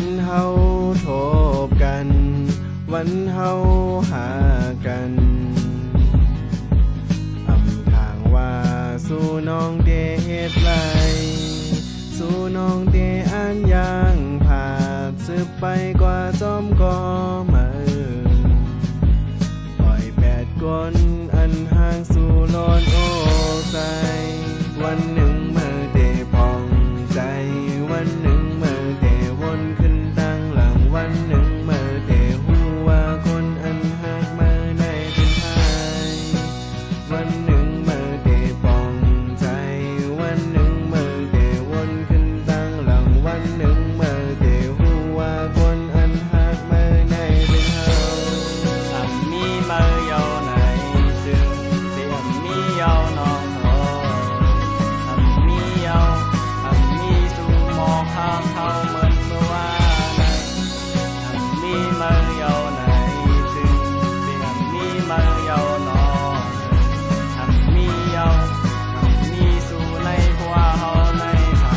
วันเฮาโทบกันวันเฮาหากันอำทางว่าสู่น้องเดเฮ็ดไรสู่น้องเดอันยังผาดสืบไปกว่าจอมก่อมาปล่อยแปดกลอันห่างสู่ลอนโอใจวันหนึ่งเมื่อเดพองใจวันหนึ่งเมื่อเดวนขึ้นตั้งหลังวันหนึ่งเมื่อเดหูว่าคนอันหักมาได้เป็นไทยวันหนึ่งเมื่อเดปองใจวันหนึ่งเมื่อเดวนขึ้นตั้งหลังวันหนึ่งเมื่อเดหูว่าคนอันหักมาได้เป็นเฮาอันมีเมื่อยาวไหนจึงเตียมมียาวน้องโหอันมียาวอันมีสู่หมอกข้างเขาเหมือนเมื่อวานอันมีเมื่อยาวไหนจึงเตียมมีเมื่อยาวน้องอันมียาวอันมีสู่ในหัวเฮาในหา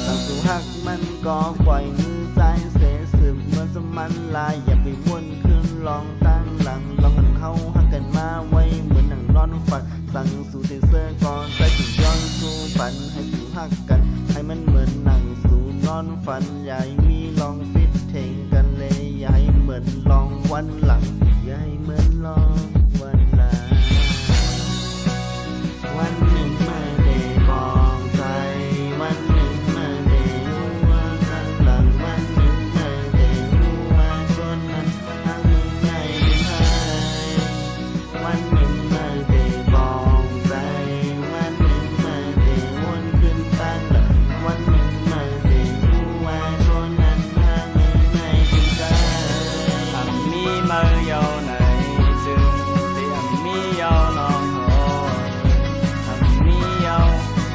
สั่งสู่หักมันก็ปล่อยมือใจเสสืบเหมือนสมันลายอย่าไปวนขึ้นลองตั้งหลังลองกันเข้าหักกันมาไว้เหมือนหนังนอนฝันสั่งสู่เทเซอร์ก่อนใจถึงย้อนสู่ฝันให้สู่หักกันให้มันเหมือนหนังสู่นอนฝันอย่าให้มีลองฟิตเทงกันเลยอย่าให้เหมือนลองวันหลังอย่าให้เหมือนลองวันหลังวันหนึ่งมาเดปองใจวันหนึ่งมาเดหัวข้างหลังวันหนึ่งมาเดหัวคนนั้นทางมือไงเป็นไทยวันหนึ่งมาเดปองใจวันหนึ่งมาเดวนขึ้นตั้งหลังวันหนึ่งมาเดหัวคนนั้นทางมือไงเป็นไทยอันมีเมื่อยาวไหนจึงเตียมมียาวน้องโหอันมียาว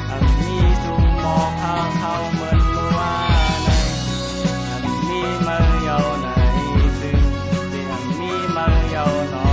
อันมีสู่หมอกข้างเขาเหมือนเมื่อวานอันมีเมื่อยาวไหนจึงเตียมมีเมื่อยาวน้อง